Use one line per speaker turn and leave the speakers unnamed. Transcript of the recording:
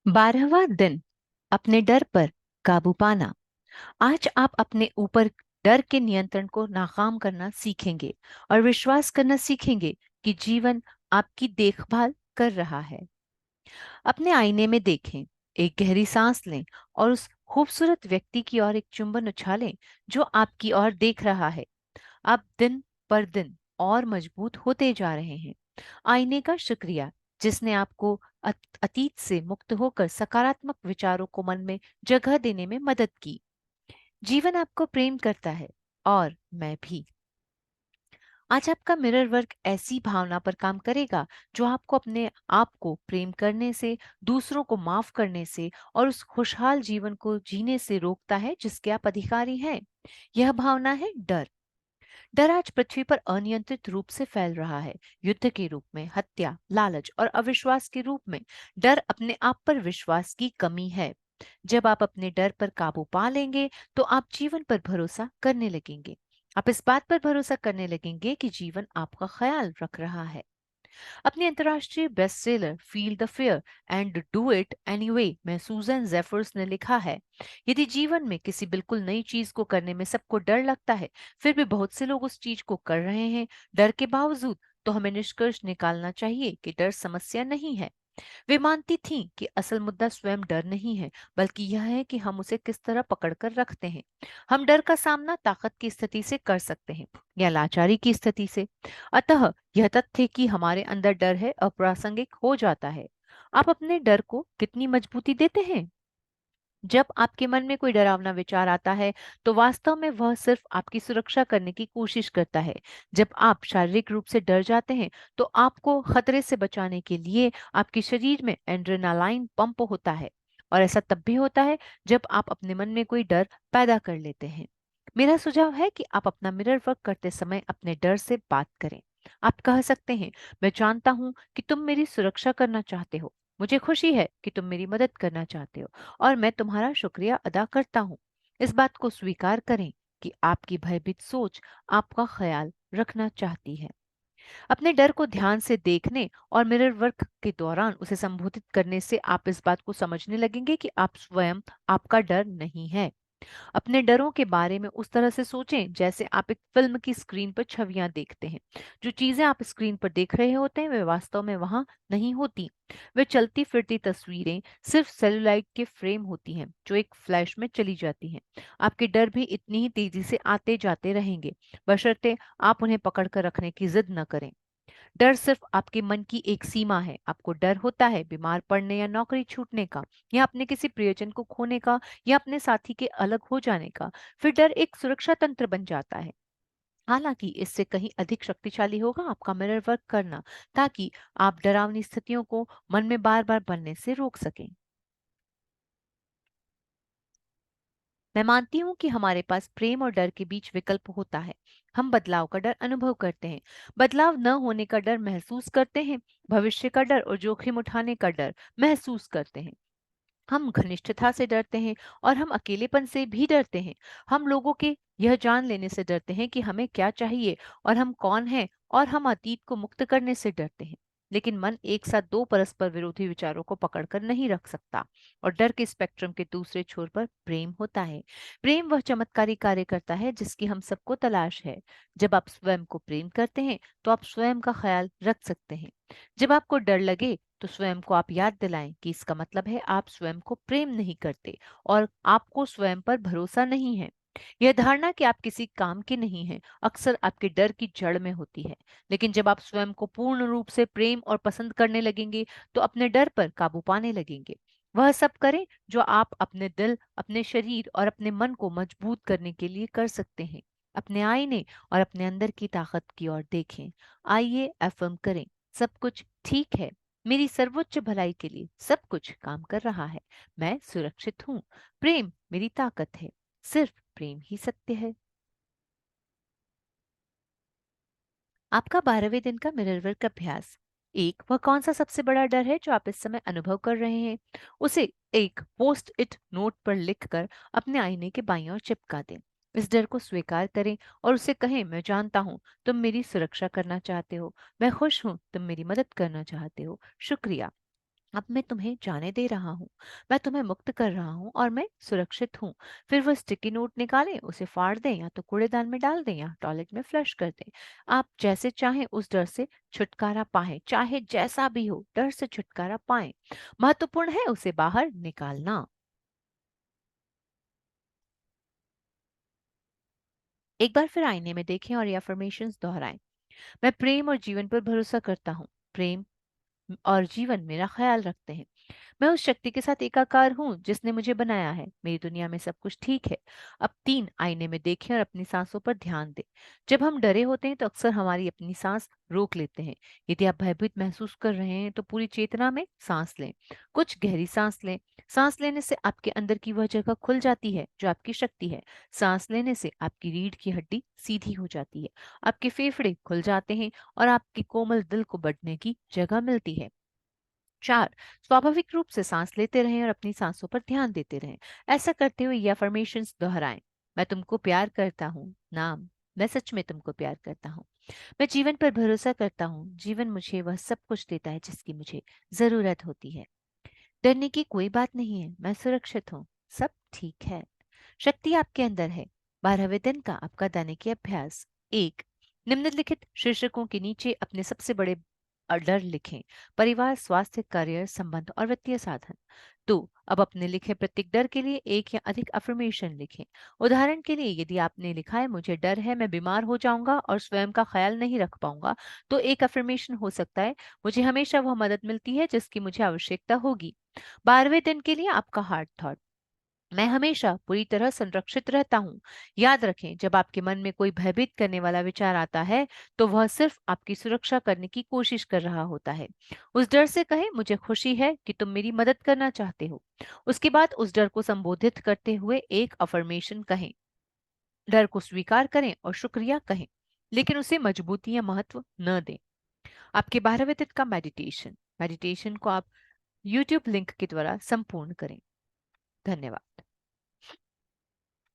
12वां दिन, अपने डर पर काबू पाना। आज आप अपने ऊपर डर के नियंत्रण को नाकाम करना सीखेंगे और विश्वास करना सीखेंगे कि जीवन आपकी देखभाल कर रहा है। अपने आईने में देखें, एक गहरी सांस लें और उस खूबसूरत व्यक्ति की ओर एक चुंबन उछालें जो आपकी ओर देख रहा है। आप दिन पर दिन और मजबूत होते जा रहे हैं। आईने का शुक्रिया, जिसने आपको अतीत से मुक्त होकर सकारात्मक विचारों को मन में जगह देने में मदद की। जीवन आपको प्रेम करता है और मैं भी। आज आपका मिरर वर्क ऐसी भावना पर काम करेगा जो आपको अपने आप को प्रेम करने से, दूसरों को माफ करने से और उस खुशहाल जीवन को जीने से रोकता है जिसके आप अधिकारी हैं। यह भावना है डर। डर आज पृथ्वी पर अनियंत्रित रूप से फैल रहा है। युद्ध के रूप में, हत्या, लालच और अविश्वास के रूप में। डर अपने आप पर विश्वास की कमी है। जब आप अपने डर पर काबू पा लेंगे तो आप जीवन पर भरोसा करने लगेंगे। आप इस बात पर भरोसा करने लगेंगे कि जीवन आपका ख्याल रख रहा है। अपनी अंतर्राष्ट्रीय best seller feel the fear and do it anyway में सूजन जेफर्स ने लिखा है, यदि जीवन में किसी बिल्कुल नई चीज को करने में सबको डर लगता है, फिर भी बहुत से लोग उस चीज को कर रहे हैं डर के बावजूद, तो हमें निष्कर्ष निकालना चाहिए कि डर समस्या नहीं है। वे मानती थीं कि असल मुद्दा स्वयं डर नहीं है, बल्कि यह है कि हम उसे किस तरह पकड़कर रखते हैं। हम डर का सामना ताकत की स्थिति से कर सकते हैं या लाचारी की स्थिति से। अतः यह तथ्य कि हमारे अंदर डर है अप्रासंगिक हो जाता है। आप अपने डर को कितनी मजबूती देते हैं? जब आपके मन में कोई डरावना विचार आता है, तो वास्तव में वह सिर्फ आपकी सुरक्षा करने की कोशिश करता है। जब आप शारीरिक रूप से डर जाते हैं, तो आपको खतरे से बचाने के लिए आपके शरीर में एड्रेनालाइन पंप होता है। और ऐसा तब भी होता है जब आप अपने मन में कोई डर पैदा कर लेते हैं। मेरा सुझाव है कि आप अपना मिरर वर्क करते समय अपने डर से बात करें। आप कह सकते हैं, मैं जानता हूं कि तुम मेरी सुरक्षा करना चाहते हो। मुझे खुशी है कि तुम मेरी मदद करना चाहते हो और मैं तुम्हारा शुक्रिया अदा करता हूँ। इस बात को स्वीकार करें कि आपकी भयभीत सोच आपका ख्याल रखना चाहती है। अपने डर को ध्यान से देखने और मिरर वर्क के दौरान उसे संबोधित करने से आप इस बात को समझने लगेंगे कि आप स्वयं आपका डर नहीं है। अपने डरों के बारे में उस तरह से सोचें जैसे आप एक फिल्म की स्क्रीन पर छवियां देखते हैं। जो चीजें आप स्क्रीन पर देख रहे होते हैं वे वास्तव में वहां नहीं होती। वे चलती फिरती तस्वीरें सिर्फ सेलुलाइट के फ्रेम होती हैं जो एक फ्लैश में चली जाती हैं। आपके डर भी इतनी ही तेजी से आते जाते रहेंगे, बशर्ते आप उन्हें पकड़ कर रखने की जिद न करें। डर सिर्फ आपके मन की एक सीमा है। आपको डर होता है बीमार पड़ने या नौकरी छूटने का, या अपने किसी प्रियजन को खोने का, या अपने साथी के अलग हो जाने का। फिर डर एक सुरक्षा तंत्र बन जाता है। हालांकि इससे कहीं अधिक शक्तिशाली होगा आपका मिरर वर्क करना, ताकि आप डरावनी स्थितियों को मन में बार बार बनने से रोक सकें। मैं मानती हूँ कि हमारे पास प्रेम और डर के बीच विकल्प होता है। हम बदलाव का डर अनुभव करते हैं, बदलाव न होने का डर महसूस करते हैं, भविष्य का डर और जोखिम उठाने का डर महसूस करते हैं। हम घनिष्ठता से डरते हैं और हम अकेलेपन से भी डरते हैं। हम लोगों के यह जान लेने से डरते हैं कि हमें क्या चाहिए और हम कौन हैं, और हम अतीत को मुक्त करने से डरते हैं। लेकिन मन एक साथ दो परस्पर विरोधी विचारों को पकड़कर नहीं रख सकता। और डर के स्पेक्ट्रम के दूसरे छोर पर प्रेम होता है। प्रेम वह चमत्कारी कार्य करता है जिसकी हम सबको तलाश है। जब आप स्वयं को प्रेम करते हैं तो आप स्वयं का ख्याल रख सकते हैं। जब आपको डर लगे तो स्वयं को आप याद दिलाएं कि इसका मतलब है आप स्वयं को प्रेम नहीं करते और आपको स्वयं पर भरोसा नहीं है। यह धारणा कि आप किसी काम के नहीं हैं अक्सर आपके डर की जड़ में होती है। लेकिन जब आप स्वयं को पूर्ण रूप से प्रेम और पसंद करने लगेंगे तो अपने डर पर काबू पाने लगेंगे। वह सब करें जो आप अपने दिल, अपने शरीर और अपने मन को मजबूत करने के लिए कर सकते हैं। अपने आईने और अपने अंदर की ताकत की ओर देखें। आइए अफर्म करें, सब कुछ ठीक है। मेरी सर्वोच्च भलाई के लिए सब कुछ काम कर रहा है। मैं सुरक्षित हूँ। प्रेम मेरी ताकत है। सिर्फ प्रेम ही सत्य है। आपका 12वें दिन का मिरर वर्क अभ्यास। एक, वह कौन सा सबसे बड़ा डर है जो आप इस समय अनुभव कर रहे हैं? उसे एक पोस्ट इट नोट पर लिखकर अपने आईने के बाईं ओर चिपका दें। इस डर को स्वीकार करें और उसे कहें, मैं जानता हूँ तुम मेरी सुरक्षा करना चाहते हो। मैं खुश हूँ तुम मेरी मदद करना चाहते हो। शुक्रिया। अब मैं तुम्हें जाने दे रहा हूँ, मैं तुम्हें मुक्त कर रहा हूँ और मैं सुरक्षित हूँ। फिर वो स्टिकी नोट निकालें, उसे फाड़ दें या तो कूड़ेदान में डाल दें या टॉयलेट में फ्लश कर दें। आप जैसे चाहें उस डर से छुटकारा पाएं, चाहे जैसा भी हो डर से छुटकारा पाएं। महत्वपूर्ण है उसे बाहर निकालना। एक बार फिर आईने में देखें और ये अफर्मेशंस दोहराएं। मैं प्रेम और जीवन पर भरोसा करता हूँ। प्रेम और जीवन मेरा ख्याल रखते हैं। मैं उस शक्ति के साथ एकाकार हूँ जिसने मुझे बनाया है। मेरी दुनिया में सब कुछ ठीक है। अब 3 आईने में देखें और अपनी सांसों पर ध्यान दें। जब हम डरे होते हैं तो अक्सर हमारी अपनी सांस रोक लेते हैं। यदि आप भयभीत महसूस कर रहे हैं तो पूरी चेतना में सांस लें। कुछ गहरी सांस लें। सांस लेने से आपके अंदर की वह जगह खुल जाती है जो आपकी शक्ति है। सांस लेने से आपकी रीढ़ की हड्डी सीधी हो जाती है, आपके फेफड़े खुल जाते हैं और आपके कोमल दिल को बढ़ने की जगह मिलती है। 4, स्वाभाविक रूप से सांस लेते रहें और अपनी सांसों पर ध्यान देते रहें। ऐसा करते हुए ये अफर्मेशंस दोहराएं। मैं तुमको प्यार करता हूँ। नाम, मैं सच में तुमको प्यार करता हूँ। मैं जीवन पर भरोसा करता हूँ। जीवन मुझे वह सब कुछ देता है जिसकी मुझे जरूरत होती है। डरने की कोई बात नहीं है, मैं सुरक्षित हूँ। सब ठीक है। शक्ति आपके अंदर है। 12वें दिन का आपका दैनिक अभ्यास। 1, निम्नलिखित शीर्षकों के नीचे अपने सबसे बड़े डर लिखें। परिवार, स्वास्थ्य, करियर, संबंध और वित्तीय साधन। 2, अब अपने लिखे प्रत्येक डर के लिए एक या अधिक अफर्मेशन लिखें। उदाहरण के लिए यदि आपने लिखा है मुझे डर है मैं बीमार हो जाऊंगा और स्वयं का ख्याल नहीं रख पाऊंगा, तो एक अफर्मेशन हो सकता है मुझे हमेशा वह मदद मिलती है जिसकी मुझे आवश्यकता होगी। 12वें दिन के लिए आपका हार्ट थॉट, मैं हमेशा पूरी तरह संरक्षित रहता हूँ। याद रखें, जब आपके मन में कोई भयभीत करने वाला विचार आता है तो वह सिर्फ आपकी सुरक्षा करने की कोशिश कर रहा होता है। उस डर से कहें मुझे खुशी है कि तुम मेरी मदद करना चाहते हो। उसके बाद उस डर को संबोधित करते हुए एक अफर्मेशन कहें। डर को स्वीकार करें और शुक्रिया कहें, लेकिन उसे मजबूती या महत्व न दें। आपके 12वें दिन का मेडिटेशन, मेडिटेशन को आप YouTube लिंक के द्वारा संपूर्ण करें। धन्यवाद।